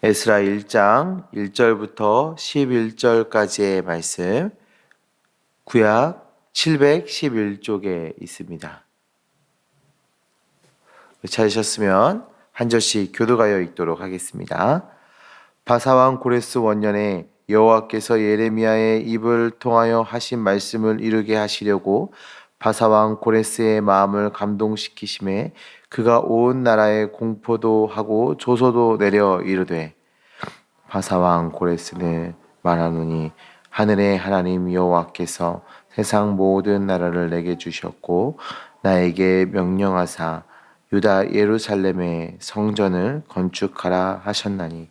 에스라 1장 1절부터 11절까지의 말씀, 구약 711쪽에 있습니다. 찾으셨으면 한 절씩 교도가여 읽도록 하겠습니다. 바사왕 고레스 원년에 여호와께서 예레미야의 입을 통하여 하신 말씀을 이루게 하시려고 바사왕 고레스의 마음을 감동시키심에 그가 온 나라에 공포도 하고 조소도 내려 이르되, 바사왕 고레스는 말하노니 하늘의 하나님 여호와께서 세상 모든 나라를 내게 주셨고 나에게 명령하사 유다 예루살렘의 성전을 건축하라 하셨나니,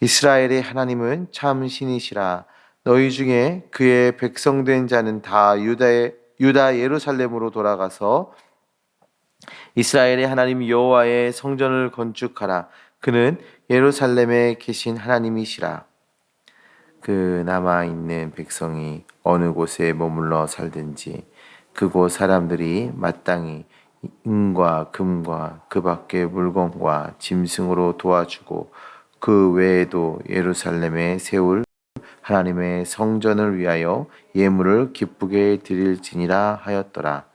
이스라엘의 하나님은 참 신이시라. 너희 중에 그의 백성된 자는 다 유다 예루살렘으로 돌아가서 이스라엘의 하나님 여호와의 성전을 건축하라. 그는 예루살렘에 계신 하나님이시라. 그 남아있는 백성이 어느 곳에 머물러 살든지 그곳 사람들이 마땅히 은과 금과 그 밖의 물건과 짐승으로 도와주고 그 외에도 예루살렘에 세울 하나님의 성전을 위하여 예물을 기쁘게 드릴지니라 하였더라.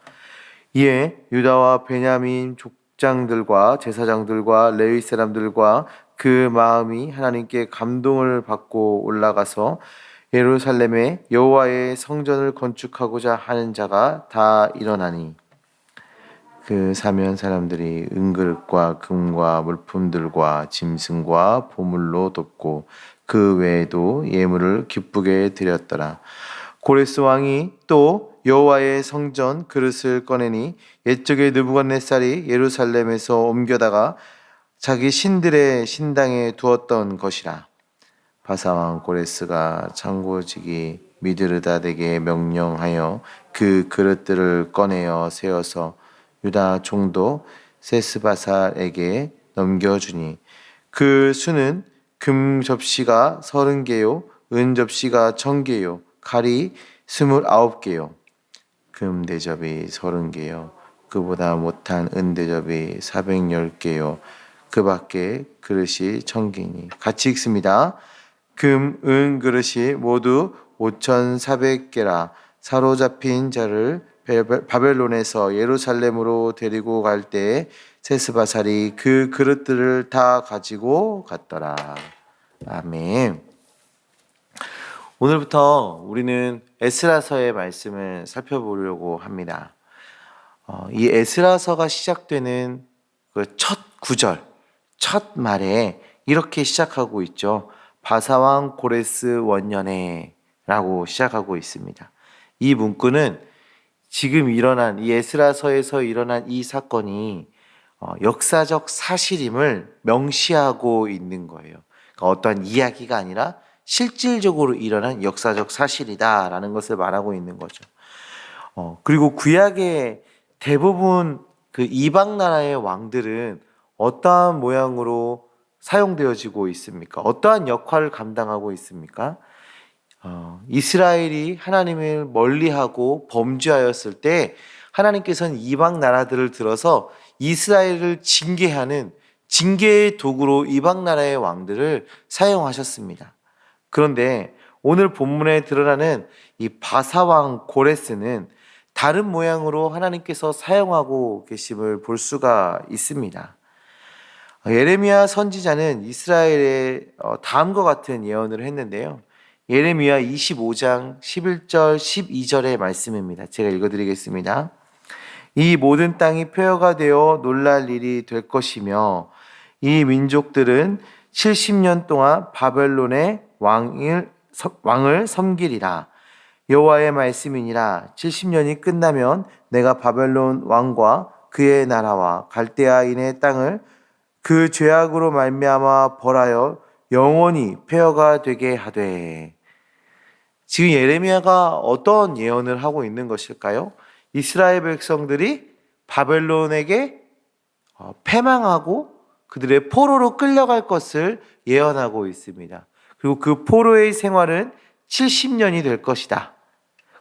이에 유다와 베냐민 족장들과 제사장들과 레위 사람들과 그 마음이 하나님께 감동을 받고 올라가서 예루살렘에 여호와의 성전을 건축하고자 하는 자가 다 일어나니, 그 사면 사람들이 은그릇과 금과 물품들과 짐승과 보물로 돕고 그 외에도 예물을 기쁘게 드렸더라. 고레스 왕이 또 여호와의 성전 그릇을 꺼내니 옛적에 느부갓네살이 예루살렘에서 옮겨다가 자기 신들의 신당에 두었던 것이라. 바사왕 고레스가 창고지기 미드르다덱에게 명령하여 그 그릇들을 꺼내어 세워서 유다 총독 세스바살에게 넘겨주니, 그 수는 금 접시가 30개요 은 접시가 1000개요 칼이 29개요 금 대접이 30개요 그보다 못한 은 대접이 410개요 그 밖에 그릇이 1000개니. 같이 읽습니다. 금, 은 그릇이 모두 5400개라. 사로잡힌 자를 바벨론에서 예루살렘으로 데리고 갈 때 세스바살이 그 그릇들을 다 가지고 갔더라. 아멘. 오늘부터 우리는 에스라서의 말씀을 살펴보려고 합니다. 이 에스라서가 시작되는 그 첫 구절, 첫 말에 이렇게 시작하고 있죠. 바사왕 고레스 원년에 라고 시작하고 있습니다. 이 문구는 지금 일어난 이 에스라서에서 일어난 이 사건이 역사적 사실임을 명시하고 있는 거예요. 그러니까 어떠한 이야기가 아니라 실질적으로 일어난 역사적 사실이다라는 것을 말하고 있는 거죠. 그리고 구약의 대부분 그 이방 나라의 왕들은 어떠한 모양으로 사용되어지고 있습니까? 어떠한 역할을 감당하고 있습니까? 이스라엘이 하나님을 멀리하고 범죄하였을 때 하나님께서는 이방 나라들을 들어서 이스라엘을 징계하는 징계의 도구로 이방 나라의 왕들을 사용하셨습니다. 그런데 오늘 본문에 드러나는 이 바사왕 고레스는 다른 모양으로 하나님께서 사용하고 계심을 볼 수가 있습니다. 예레미야 선지자는 이스라엘의 다음과 같은 예언을 했는데요. 예레미야 25장 11절 12절의 말씀입니다. 제가 읽어드리겠습니다. 이 모든 땅이 폐허가 되어 놀랄 일이 될 것이며 이 민족들은 70년 동안 바벨론의 왕을 섬기리라. 여호와의 말씀이니라. 70년이 끝나면 내가 바벨론 왕과 그의 나라와 갈대아인의 땅을 그 죄악으로 말미암아 벌하여 영원히 폐허가 되게 하되. 지금 예레미야가 어떤 예언을 하고 있는 것일까요? 이스라엘 백성들이 바벨론에게 패망하고 그들의 포로로 끌려갈 것을 예언하고 있습니다. 그리고 그 포로의 생활은 70년이 될 것이다.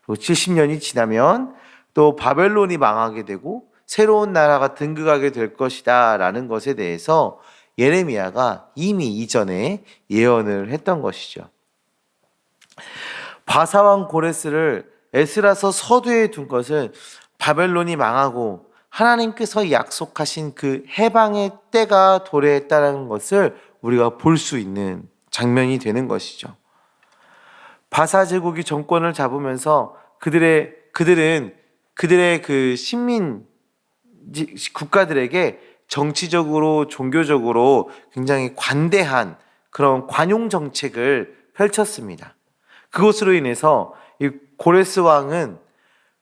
그리고 70년이 지나면 또 바벨론이 망하게 되고 새로운 나라가 등극하게 될 것이다 라는 것에 대해서 예레미야가 이미 이전에 예언을 했던 것이죠. 바사왕 고레스를 에스라서 서두에 둔 것은 바벨론이 망하고 하나님께서 약속하신 그 해방의 때가 도래했다는 것을 우리가 볼 수 있는 장면이 되는 것이죠. 바사 제국이 정권을 잡으면서 그들은 그들의 그 식민 국가들에게 정치적으로 종교적으로 굉장히 관대한 그런 관용 정책을 펼쳤습니다. 그것으로 인해서 이 고레스 왕은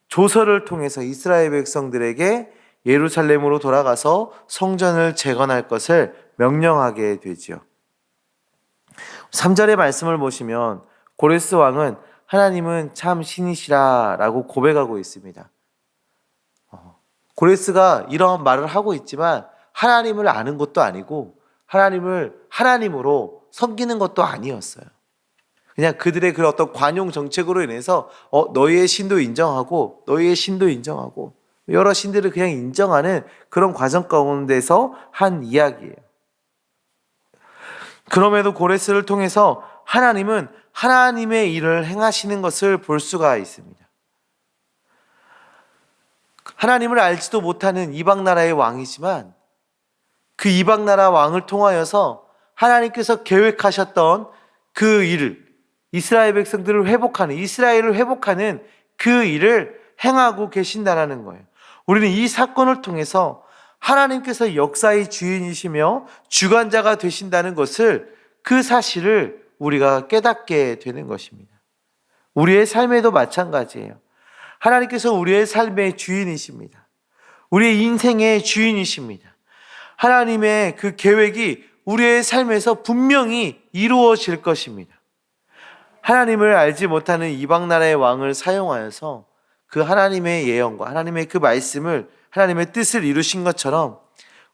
조서를 통해서 이스라엘 백성들에게 예루살렘으로 돌아가서 성전을 재건할 것을 명령하게 되지요. 3절의 말씀을 보시면 고레스 왕은 하나님은 참 신이시라 라고 고백하고 있습니다. 고레스가 이러한 말을 하고 있지만 하나님을 아는 것도 아니고 하나님을 하나님으로 섬기는 것도 아니었어요. 그냥 그들의 그 어떤 관용 정책으로 인해서 너희의 신도 인정하고 너희의 신도 인정하고 여러 신들을 그냥 인정하는 그런 과정 가운데서 한 이야기예요. 그럼에도 고레스를 통해서 하나님은 하나님의 일을 행하시는 것을 볼 수가 있습니다. 하나님을 알지도 못하는 이방 나라의 왕이지만 그 이방 나라 왕을 통하여서 하나님께서 계획하셨던 그 일을 이스라엘 백성들을 회복하는 이스라엘을 회복하는 그 일을 행하고 계신다라는 거예요. 우리는 이 사건을 통해서 하나님께서 역사의 주인이시며 주관자가 되신다는 것을 그 사실을 우리가 깨닫게 되는 것입니다. 우리의 삶에도 마찬가지예요. 하나님께서 우리의 삶의 주인이십니다. 우리의 인생의 주인이십니다. 하나님의 그 계획이 우리의 삶에서 분명히 이루어질 것입니다. 하나님을 알지 못하는 이방 나라의 왕을 사용하여서 그 하나님의 예언과 하나님의 그 말씀을 하나님의 뜻을 이루신 것처럼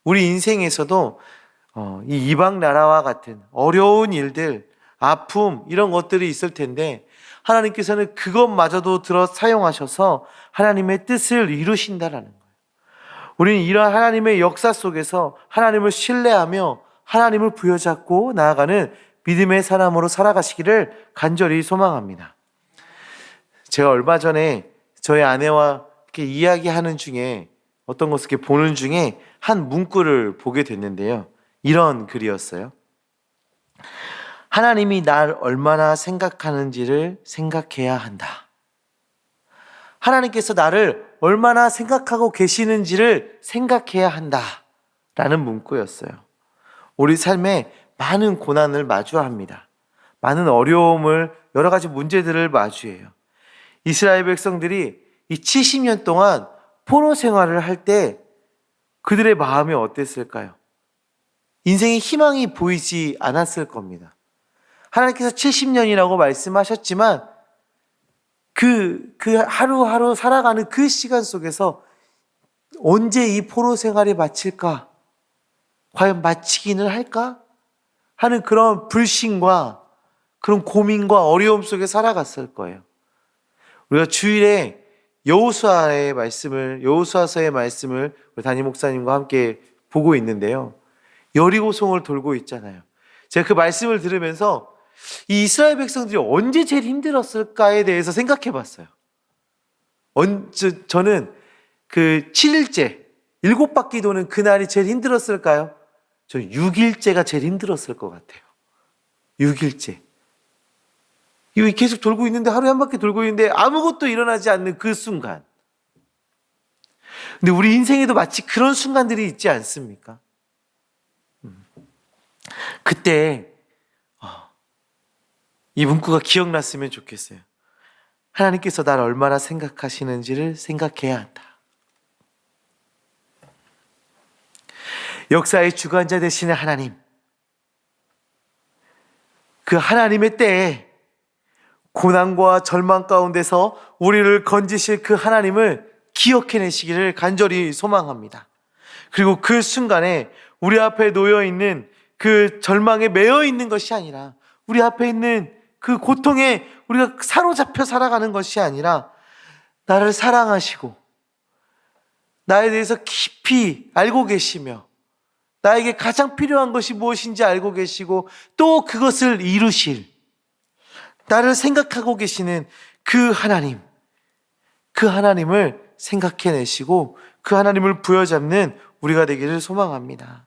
우리 인생에서도 이 이방 나라와 같은 어려운 일들, 아픔 이런 것들이 있을 텐데 하나님께서는 그것마저도 들어 사용하셔서 하나님의 뜻을 이루신다라는 거예요. 우리는 이러한 하나님의 역사 속에서 하나님을 신뢰하며 하나님을 부여잡고 나아가는 믿음의 사람으로 살아가시기를 간절히 소망합니다. 제가 얼마 전에 저희 아내와 이렇게 이야기하는 중에 어떤 것을 이렇게 보는 중에 한 문구를 보게 됐는데요. 이런 글이었어요. 하나님이 날 얼마나 생각하는지를 생각해야 한다. 하나님께서 나를 얼마나 생각하고 계시는지를 생각해야 한다. 라는 문구였어요. 우리 삶에 많은 고난을 마주합니다. 많은 어려움을, 여러 가지 문제들을 마주해요. 이스라엘 백성들이 이 70년 동안 포로 생활을 할 때 그들의 마음이 어땠을까요? 인생의 희망이 보이지 않았을 겁니다. 하나님께서 70년이라고 말씀하셨지만 그 하루하루 살아가는 그 시간 속에서 언제 이 포로 생활이 마칠까? 과연 마치기는 할까? 하는 그런 불신과 그런 고민과 어려움 속에 살아갔을 거예요. 우리가 주일에 여호수아서의 말씀을 우리 담임 목사님과 함께 보고 있는데요. 여리고성을 돌고 있잖아요. 제가 그 말씀을 들으면서 이 이스라엘 백성들이 언제 제일 힘들었을까에 대해서 생각해 봤어요. 저는 그 7일째, 7바퀴 도는 그날이 제일 힘들었을까요? 저는 6일째가 제일 힘들었을 것 같아요. 6일째. 이거 계속 돌고 있는데, 하루에 한 바퀴 돌고 있는데 아무것도 일어나지 않는 그 순간. 근데 우리 인생에도 마치 그런 순간들이 있지 않습니까? 그때 이 문구가 기억났으면 좋겠어요. 하나님께서 나를 얼마나 생각하시는지를 생각해야 한다. 역사의 주관자 되시는 하나님, 그 하나님의 때에 고난과 절망 가운데서 우리를 건지실 그 하나님을 기억해내시기를 간절히 소망합니다. 그리고 그 순간에 우리 앞에 놓여있는 그 절망에 매여있는 것이 아니라, 우리 앞에 있는 그 고통에 우리가 사로잡혀 살아가는 것이 아니라 나를 사랑하시고 나에 대해서 깊이 알고 계시며 나에게 가장 필요한 것이 무엇인지 알고 계시고 또 그것을 이루실, 나를 생각하고 계시는 그 하나님, 그 하나님을 생각해내시고 그 하나님을 부여잡는 우리가 되기를 소망합니다.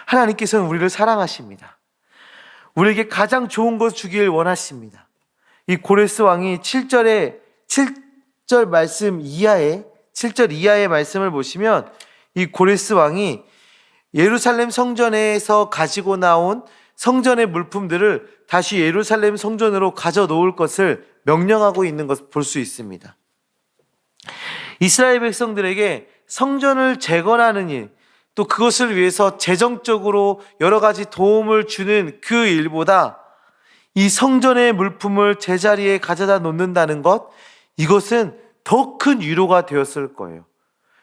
하나님께서는 우리를 사랑하십니다. 우리에게 가장 좋은 것 주길 원하십니다. 이 고레스 왕이 7절 말씀 이하에 7절 이하의 말씀을 보시면 이 고레스 왕이 예루살렘 성전에서 가지고 나온 성전의 물품들을 다시 예루살렘 성전으로 가져 놓을 것을 명령하고 있는 것을 볼 수 있습니다. 이스라엘 백성들에게 성전을 재건하는 일, 또 그것을 위해서 재정적으로 여러 가지 도움을 주는 그 일보다 이 성전의 물품을 제자리에 가져다 놓는다는 것, 이것은 더 큰 위로가 되었을 거예요.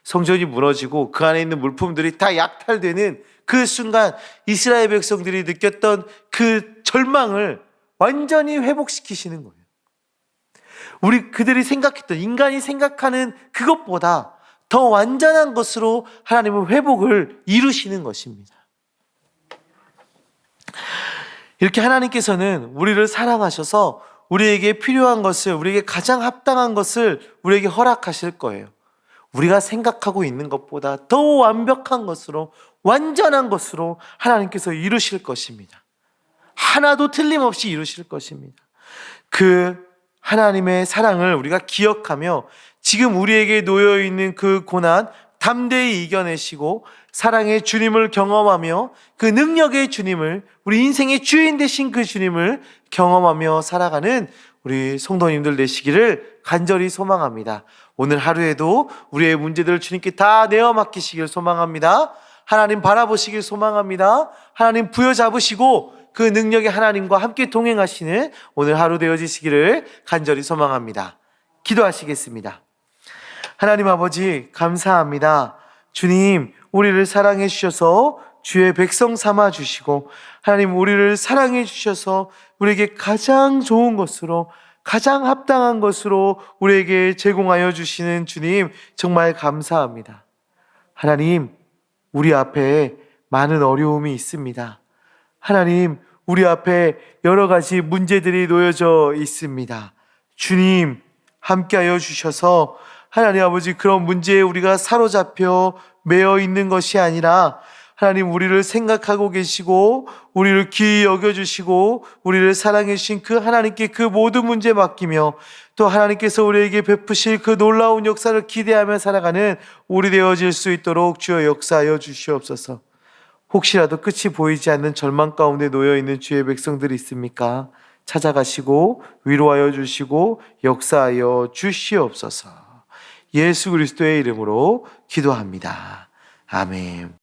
성전이 무너지고 그 안에 있는 물품들이 다 약탈되는 그 순간 이스라엘 백성들이 느꼈던 그 절망을 완전히 회복시키시는 거예요. 그들이 생각했던, 인간이 생각하는 그것보다 더 완전한 것으로 하나님은 회복을 이루시는 것입니다. 이렇게 하나님께서는 우리를 사랑하셔서 우리에게 필요한 것을, 우리에게 가장 합당한 것을 우리에게 허락하실 거예요. 우리가 생각하고 있는 것보다 더 완벽한 것으로, 완전한 것으로 하나님께서 이루실 것입니다. 하나도 틀림없이 이루실 것입니다. 그 하나님의 사랑을 우리가 기억하며 지금 우리에게 놓여있는 그 고난 담대히 이겨내시고 사랑의 주님을 경험하며 그 능력의 주님을, 우리 인생의 주인 되신 그 주님을 경험하며 살아가는 우리 성도님들 되시기를 간절히 소망합니다. 오늘 하루에도 우리의 문제들을 주님께 다 내어 맡기시길 소망합니다. 하나님 바라보시길 소망합니다. 하나님 부여잡으시고 그 능력의 하나님과 함께 동행하시는 오늘 하루 되어지시기를 간절히 소망합니다. 기도하시겠습니다. 하나님 아버지 감사합니다. 주님, 우리를 사랑해 주셔서 주의 백성 삼아 주시고, 하나님 우리를 사랑해 주셔서 우리에게 가장 좋은 것으로, 가장 합당한 것으로 우리에게 제공하여 주시는 주님 정말 감사합니다. 하나님, 우리 앞에 많은 어려움이 있습니다. 하나님, 우리 앞에 여러 가지 문제들이 놓여져 있습니다. 주님, 함께하여 주셔서 하나님 아버지, 그런 문제에 우리가 사로잡혀 매여 있는 것이 아니라 하나님 우리를 생각하고 계시고 우리를 귀히 여겨주시고 우리를 사랑해 주신 그 하나님께 그 모든 문제 맡기며 또 하나님께서 우리에게 베푸실 그 놀라운 역사를 기대하며 살아가는 우리 되어질 수 있도록 주여 역사하여 주시옵소서. 혹시라도 끝이 보이지 않는 절망 가운데 놓여있는 주의 백성들이 있습니까? 찾아가시고 위로하여 주시고 역사하여 주시옵소서. 예수 그리스도의 이름으로 기도합니다. 아멘.